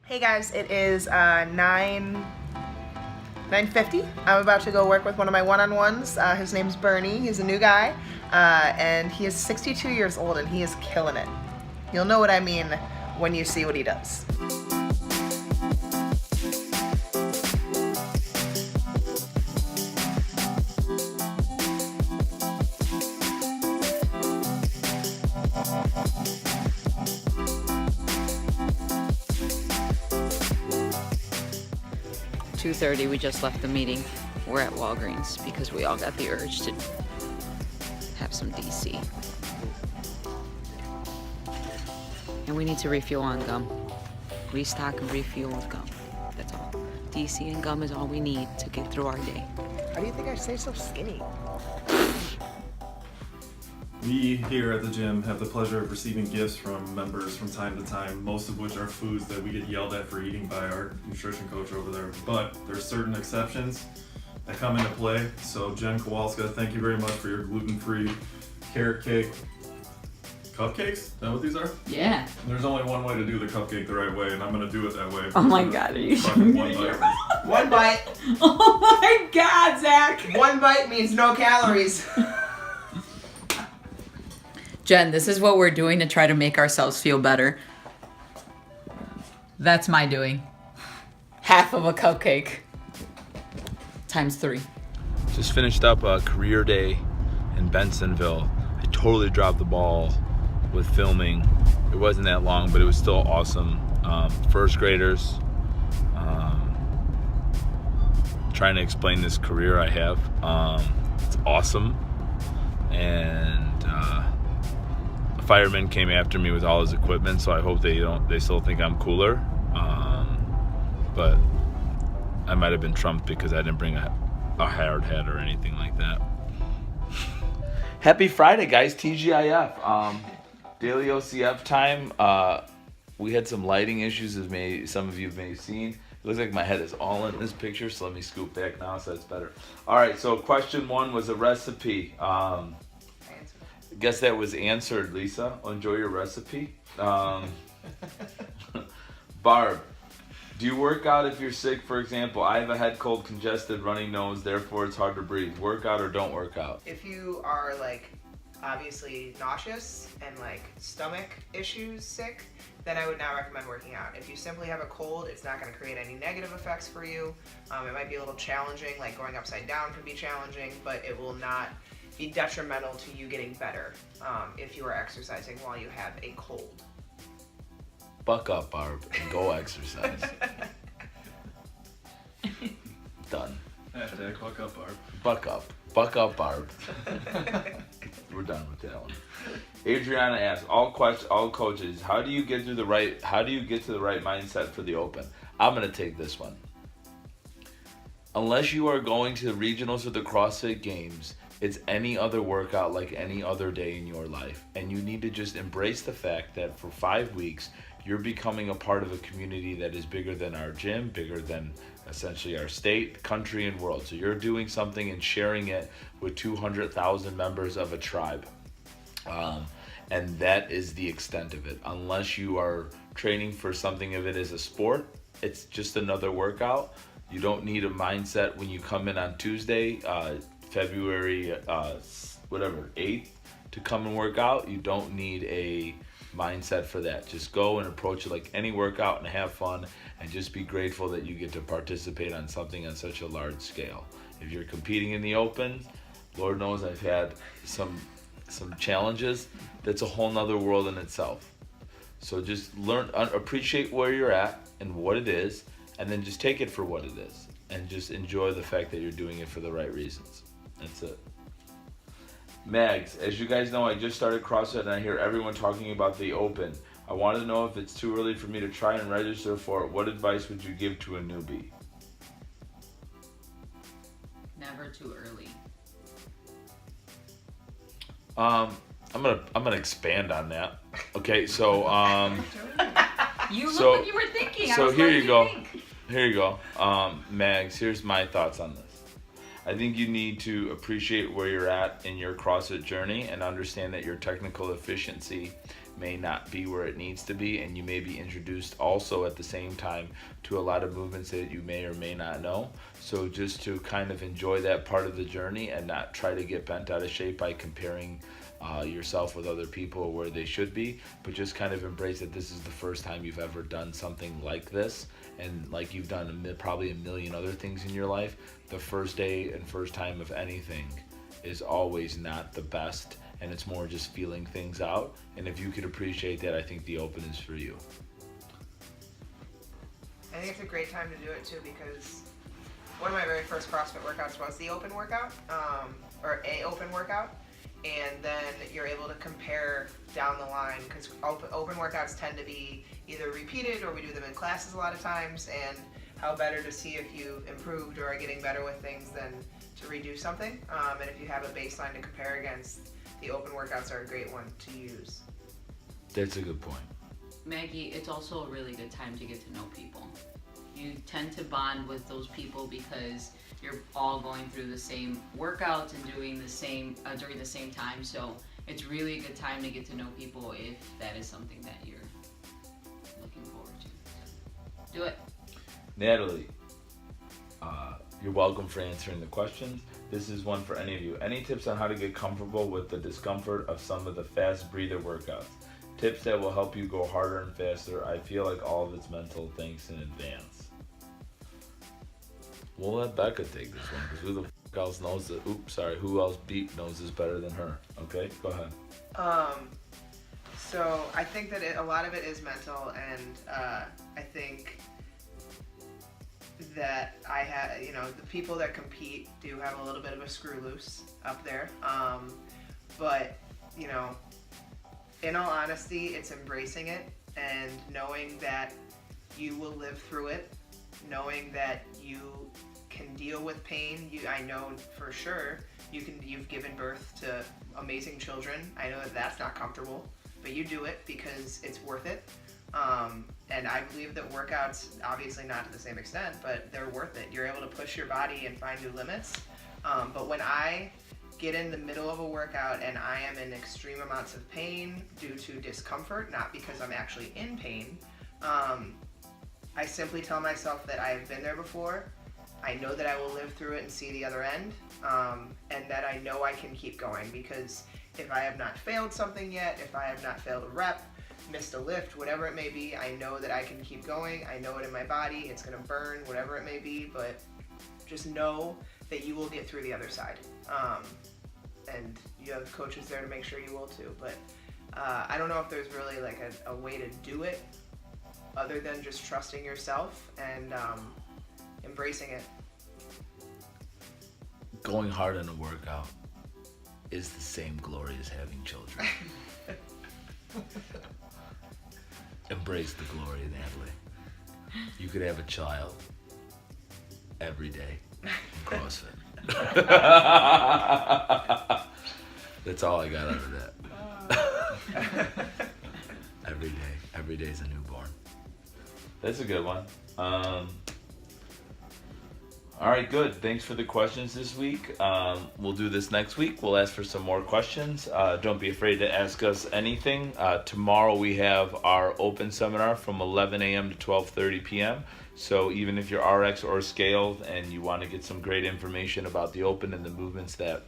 Hey guys, it is 9:50. I'm about to go work with one of my one-on-ones. His name's Bernie. He's a new guy, and he is 62 years old, and he is killing it. You'll know what I mean when you see what he does. (2:30), we just left the meeting. We're at Walgreens because we all got the urge to have some DC. And we need to refuel on gum. Restock and refuel with gum. That's all. DC and gum is all we need to get through our day. How do you think I stay so skinny? We here at the gym have the pleasure of receiving gifts from members from time to time, most of which are foods that we get yelled at for eating by our nutrition coach over there. But there's certain exceptions that come into play. So Jen Kowalska, thank you very much for your gluten-free carrot cake cupcakes. Is that what these are? Yeah. There's only one way to do the cupcake the right way, and I'm gonna do it that way. Oh my God, are you Fucking one bite. One bite. Oh my God, Zach. One bite means no calories. Jen, this is what we're doing to try to make ourselves feel better. That's my doing. Half of a cupcake. Times 3. Just finished up a career day in Bensonville. I totally dropped the ball with filming. It wasn't that long, but it was still awesome. First graders, trying to explain this career I have. It's awesome. And a fireman came after me with all his equipment, so I hope they still think I'm cooler. But I might have been trumped because I didn't bring a hard hat or anything like that. Happy Friday, guys. TGIF. DailyOCF time. We had some lighting issues, as some of you may have seen. It looks like my head is all in this picture, so let me scoop back now so that's better. All right, so question 1 was a recipe. I guess that was answered, Lisa. Enjoy your recipe. Barb, do you work out if you're sick? For example, I have a head cold, congested, running nose, therefore it's hard to breathe. Work out or don't work out? If you are obviously nauseous and stomach issues sick, then I would not recommend working out. If you simply have a cold, it's not going to create any negative effects for you. It might be a little challenging, going upside down can be challenging, but it will not be detrimental to you getting better if you are exercising while you have a cold. Buck up, Barb, and go exercise. Done. Hashtag buck up, Barb. Buck up. Buck up, Barb. We're done with that one. Adriana asks, all coaches, how do you get to the right mindset for the Open? I'm gonna take this one. Unless you are going to the regionals or the CrossFit Games, it's any other workout like any other day in your life. And you need to just embrace the fact that for 5 weeks, you're becoming a part of a community that is bigger than our gym, bigger than essentially our state, country, and world. So you're doing something and sharing it with 200,000 members of a tribe. And that is the extent of it. Unless you are training for something of it as a sport, it's just another workout. You don't need a mindset when you come in on Tuesday, February 8th, to come and work out. You don't need a mindset for that. Just go and approach it like any workout and have fun, and just be grateful that you get to participate on something on such a large scale. If you're competing in the Open, Lord knows I've had some challenges. That's a whole nother world in itself. So just appreciate where you're at and what it is, and then just take it for what it is, and just enjoy the fact that you're doing it for the right reasons. That's it. Mags, as you guys know, I just started CrossFit and I hear everyone talking about the Open. I want to know if it's too early for me to try and register for it. What advice would you give to a newbie? Never too early. I'm gonna expand on that. Okay, so You look like you were thinking. So here you go. Here you go. Mags, here's my thoughts on this. I think you need to appreciate where you're at in your CrossFit journey and understand that your technical efficiency may not be where it needs to be, and you may be introduced also at the same time to a lot of movements that you may or may not know. So just to kind of enjoy that part of the journey and not try to get bent out of shape by comparing yourself with other people where they should be, but just kind of embrace that this is the first time you've ever done something like this, and like you've done probably a million other things in your life, the first day and first time of anything is always not the best, and it's more just feeling things out. And if you could appreciate that, I think the Open is for you. I think it's a great time to do it too, because one of my very first CrossFit workouts was the Open workout, or a Open workout, and then you're able to compare down the line, because open workouts tend to be either repeated or we do them in classes a lot of times, and how better to see if you improved or are getting better with things than to redo something. And if you have a baseline to compare against, the Open workouts are a great one to use. That's a good point. Maggie, it's also a really good time to get to know people. You tend to bond with those people because you're all going through the same workouts and doing the same during the same time. So it's really a good time to get to know people if that is something that you're looking forward to. Do it. Natalie, you're welcome for answering the questions. This is one for any of you. Any tips on how to get comfortable with the discomfort of some of the fast breather workouts? Tips that will help you go harder and faster. I feel like all of it's mental. Thanks in advance. We'll let Becca take this one, because who the f*** else knows it? Who else knows this better than her? Okay, go ahead. So I think that a lot of it is mental, and I think that the people that compete do have a little bit of a screw loose up there. But, in all honesty, it's embracing it and knowing that you will live through it, knowing that you can deal with pain. I know for sure you've given birth to amazing children. I know that that's not comfortable, but you do it because it's worth it. And I believe that workouts, obviously not to the same extent, but they're worth it. You're able to push your body and find new limits. But when I get in the middle of a workout and I am in extreme amounts of pain due to discomfort, not because I'm actually in pain, I simply tell myself that I have been there before. I know that I will live through it and see the other end, and that I know I can keep going, because if I have not failed something yet, if I have not failed a rep, missed a lift, whatever it may be, I know that I can keep going. I know it in my body. It's going to burn, whatever it may be, but just know that you will get through the other side. And you have coaches there to make sure you will too. But I don't know if there's really like a way to do it other than just trusting yourself and embracing it. Going hard on a workout is the same glory as having children. Embrace the glory, Natalie. You could have a child every day in CrossFit. That's all I got out of that. Every day is a newborn. That's a good one. All right, good. Thanks for the questions this week. We'll do this next week. We'll ask for some more questions. Don't be afraid to ask us anything. Tomorrow we have our open seminar from 11 a.m. to 12:30 p.m. So even if you're RX or scaled and you want to get some great information about the open and the movements that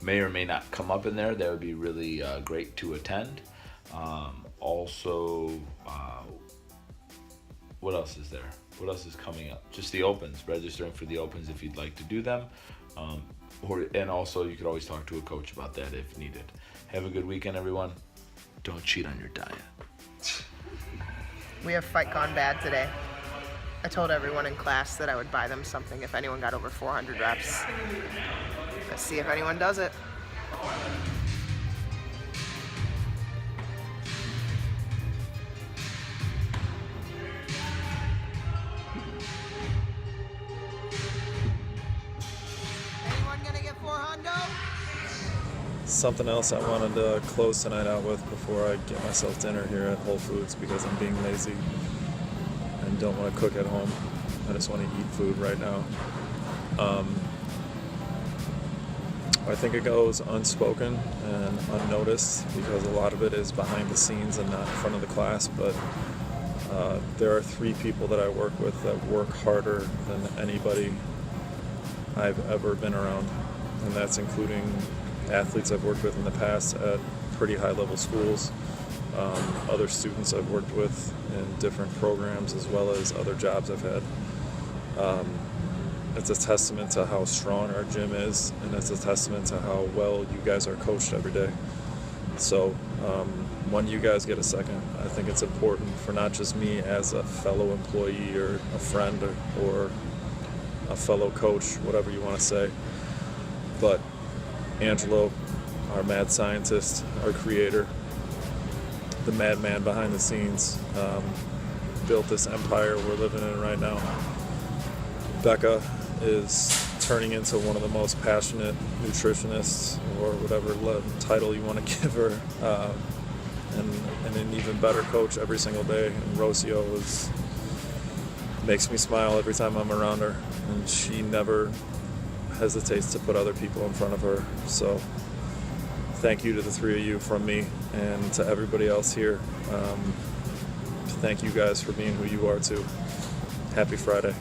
may or may not come up in there, that would be really great to attend. Also, what else is there? What else is coming up? Just the opens, registering for the opens if you'd like to do them. And also you could always talk to a coach about that if needed. Have a good weekend, everyone. Don't cheat on your diet. We have Fight Gone Bad today. I told everyone in class that I would buy them something if anyone got over 400 reps. Let's see if anyone does it. Anyone gonna get 400? Something else I wanted to close tonight out with before I get myself dinner here at Whole Foods, because I'm being lazy and don't want to cook at home. I just want to eat food right now. I think it goes unspoken and unnoticed because a lot of it is behind the scenes and not in front of the class, but there are 3 people that I work with that work harder than anybody I've ever been around, and that's including athletes I've worked with in the past at pretty high-level schools, other students I've worked with in different programs, as well as other jobs I've had. It's a testament to how strong our gym is, and it's a testament to how well you guys are coached every day. So when you guys get a second, I think it's important for not just me as a fellow employee or a friend or a fellow coach, whatever you want to say, but Angelo, our mad scientist, our creator, the madman behind the scenes, built this empire we're living in right now. Becca is turning into one of the most passionate nutritionists, or whatever title you want to give her, and an even better coach every single day. And Rocio makes me smile every time I'm around her, and she never hesitates to put other people in front of her. So thank you to the 3 of you from me, and to everybody else here. Thank you guys for being who you are too. Happy Friday.